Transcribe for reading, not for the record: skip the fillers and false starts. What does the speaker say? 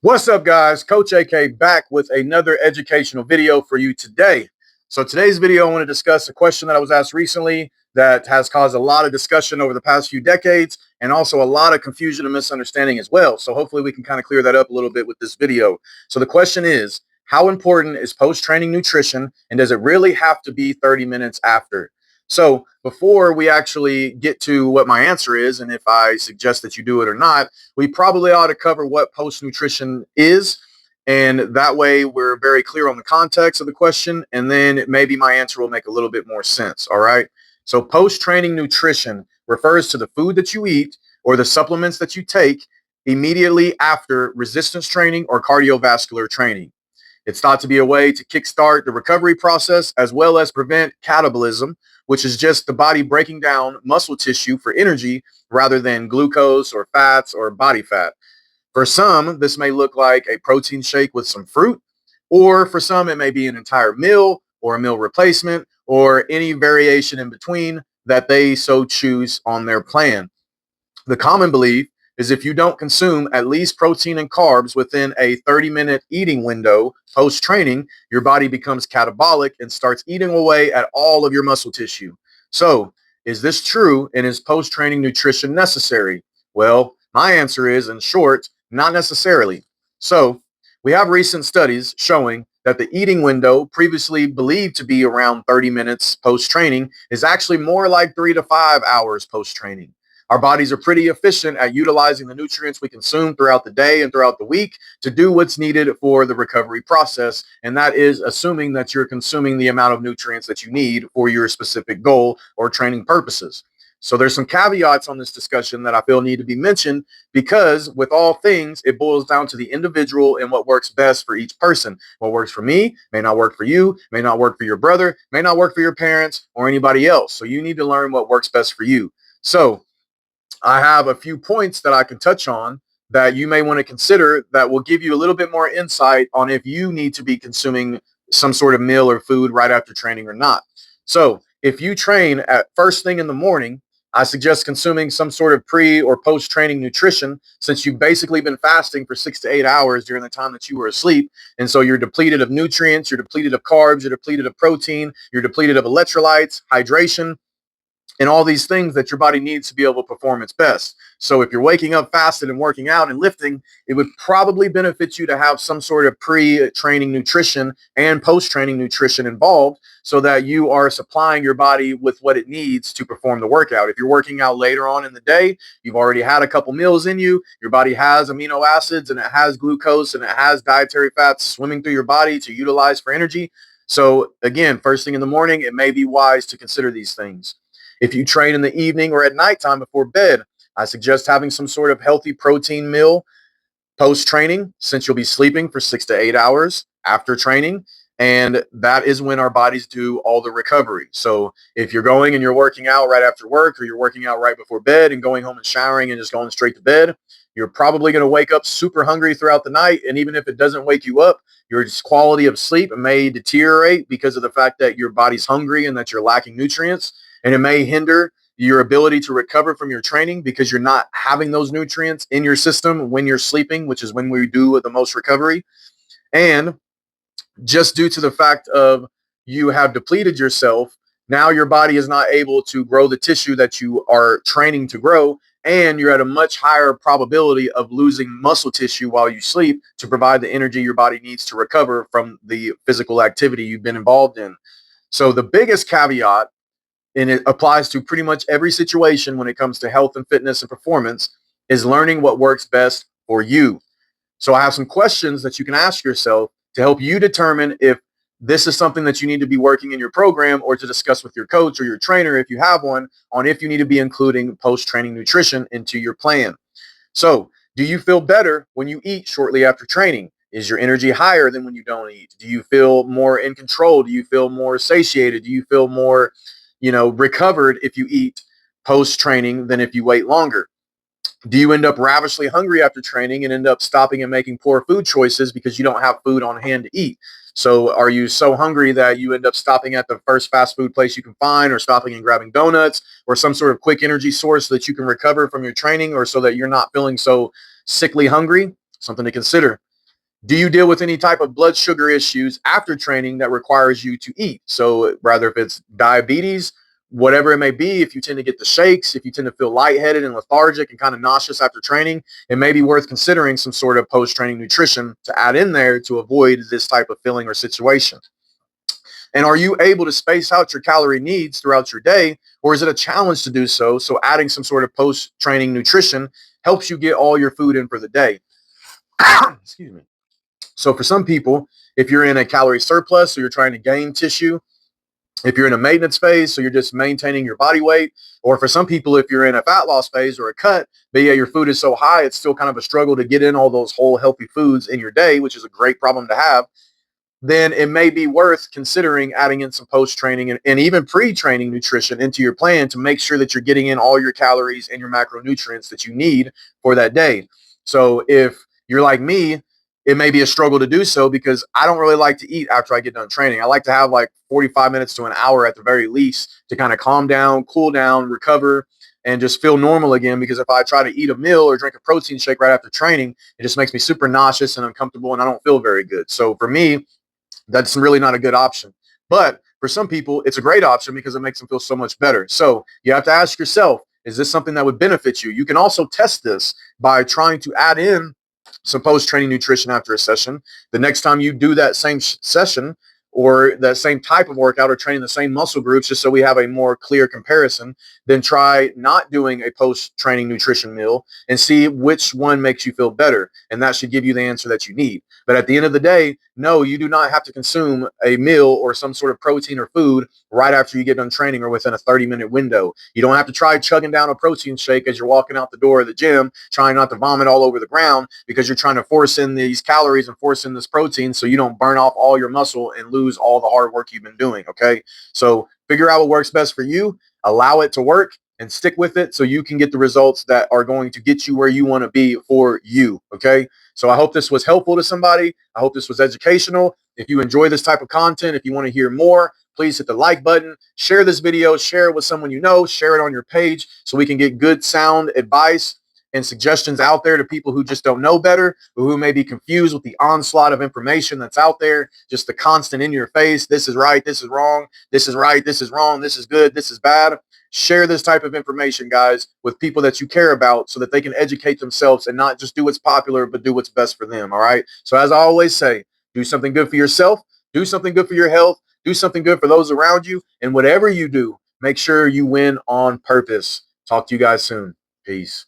What's up, guys? Coach AK back with another educational video for you today. So today's video, I want to discuss a question that I was asked recently that has caused a lot of discussion over the past few decades and also a lot of confusion and misunderstanding as well. So hopefully we can kind of clear that up a little bit with this video. So the question is, how important is post-training nutrition, and does it really have to be 30 minutes after? So before we actually get to what my answer is, and if I suggest that you do it or not, we probably ought to cover what post nutrition is. And that way we're very clear on the context of the question. And then maybe my answer will make a little bit more sense. All right. So post training nutrition refers to the food that you eat or the supplements that you take immediately after resistance training or cardiovascular training. It's thought to be a way to kickstart the recovery process as well as prevent catabolism, which is just the body breaking down muscle tissue for energy rather than glucose or fats or body fat. For some, this may look like a protein shake with some fruit, or for some, it may be an entire meal or a meal replacement or any variation in between that they so choose on their plan. The common belief is if you don't consume at least protein and carbs within a 30-minute eating window post training, your body becomes catabolic and starts eating away at all of your muscle tissue. So, is this true, and is post training nutrition necessary? Well, my answer is, in short, not necessarily. So, we have recent studies showing that the eating window, previously believed to be around 30 minutes post training, is actually more like 3 to 5 hours post training. Our bodies are pretty efficient at utilizing the nutrients we consume throughout the day and throughout the week to do what's needed for the recovery process. And that is assuming that you're consuming the amount of nutrients that you need for your specific goal or training purposes. So there's some caveats on this discussion that I feel need to be mentioned because with all things, it boils down to the individual and what works best for each person. What works for me may not work for you, may not work for your brother, may not work for your parents or anybody else. So you need to learn what works best for you. So I have a few points that I can touch on that you may want to consider that will give you a little bit more insight on if you need to be consuming some sort of meal or food right after training or not. So, if you train at first thing in the morning, I suggest consuming some sort of pre or post training nutrition since you've basically been fasting for 6 to 8 hours during the time that you were asleep. And so you're depleted of nutrients, you're depleted of carbs, you're depleted of protein, you're depleted of electrolytes, hydration, and all these things that your body needs to be able to perform its best. So if you're waking up fasted and working out and lifting, it would probably benefit you to have some sort of pre-training nutrition and post-training nutrition involved so that you are supplying your body with what it needs to perform the workout. If you're working out later on in the day, you've already had a couple meals in you, your body has amino acids and it has glucose and it has dietary fats swimming through your body to utilize for energy. So again, first thing in the morning, it may be wise to consider these things. If you train in the evening or at nighttime before bed, I suggest having some sort of healthy protein meal post training since you'll be sleeping for 6 to 8 hours after training. And that is when our bodies do all the recovery. So if you're going and you're working out right after work or you're working out right before bed and going home and showering and just going straight to bed, you're probably going to wake up super hungry throughout the night. And even if it doesn't wake you up, your quality of sleep may deteriorate because of the fact that your body's hungry and that you're lacking nutrients. And it may hinder your ability to recover from your training because you're not having those nutrients in your system when you're sleeping, which is when we do the most recovery. And just due to the fact of you have depleted yourself, now your body is not able to grow the tissue that you are training to grow, and you're at a much higher probability of losing muscle tissue while you sleep to provide the energy your body needs to recover from the physical activity you've been involved in. So the biggest caveat, and it applies to pretty much every situation when it comes to health and fitness and performance, is learning what works best for you. So I have some questions that you can ask yourself to help you determine if this is something that you need to be working in your program or to discuss with your coach or your trainer if you have one on if you need to be including post-training nutrition into your plan. So do you feel better when you eat shortly after training? Is your energy higher than when you don't eat? Do you feel more in control? Do you feel more satiated? Do you feel more, recovered if you eat post training than if you wait longer? Do you end up ravishly hungry after training and end up stopping and making poor food choices because you don't have food on hand to eat? So are you so hungry that you end up stopping at the first fast food place you can find or stopping and grabbing donuts or some sort of quick energy source so that you can recover from your training or so that you're not feeling so sickly hungry? Something to consider. Do you deal with any type of blood sugar issues after training that requires you to eat? So, rather if it's diabetes, whatever it may be, if you tend to get the shakes, if you tend to feel lightheaded and lethargic and kind of nauseous after training, it may be worth considering some sort of post training nutrition to add in there to avoid this type of feeling or situation. And are you able to space out your calorie needs throughout your day, or is it a challenge to do so? So, adding some sort of post training nutrition helps you get all your food in for the day. Excuse me. So for some people, if you're in a calorie surplus, so you're trying to gain tissue, if you're in a maintenance phase, so you're just maintaining your body weight, or for some people, if you're in a fat loss phase or a cut, but yeah, your food is so high, it's still kind of a struggle to get in all those whole healthy foods in your day, which is a great problem to have, then it may be worth considering adding in some post training and even pre training nutrition into your plan to make sure that you're getting in all your calories and your macronutrients that you need for that day. So if you're like me, it may be a struggle to do so because I don't really like to eat after I get done training. I like to have like 45 minutes to an hour at the very least to kind of calm down, cool down, recover, and just feel normal again. Because if I try to eat a meal or drink a protein shake right after training, it just makes me super nauseous and uncomfortable and I don't feel very good. So for me, that's really not a good option. But for some people, it's a great option because it makes them feel so much better. So you have to ask yourself, is this something that would benefit you? You can also test this by trying to add in some post training nutrition after a session. The next time you do that same session or that same type of workout or training the same muscle groups, just so we have a more clear comparison, then try not doing a post training nutrition meal and see which one makes you feel better. And that should give you the answer that you need. But at the end of the day, no, you do not have to consume a meal or some sort of protein or food right after you get done training or within a 30-minute window. You don't have to try chugging down a protein shake as you're walking out the door of the gym, trying not to vomit all over the ground because you're trying to force in these calories and force in this protein so you don't burn off all your muscle and lose all the hard work you've been doing. Okay. So figure out what works best for you, allow it to work, and stick with it so you can get the results that are going to get you where you want to be for you. Okay. So I hope this was helpful to somebody. I hope this was educational. If you enjoy this type of content, if you want to hear more, please hit the like button, share this video, share it with someone you know, share it on your page so we can get good sound advice and suggestions out there to people who just don't know better, or who may be confused with the onslaught of information that's out there, just the constant in your face, this is right, this is wrong, this is right, this is wrong, this is good, this is bad. Share this type of information, guys, with people that you care about so that they can educate themselves and not just do what's popular, but do what's best for them. All right. So as I always say, do something good for yourself, do something good for your health, do something good for those around you. And whatever you do, make sure you win on purpose. Talk to you guys soon. Peace.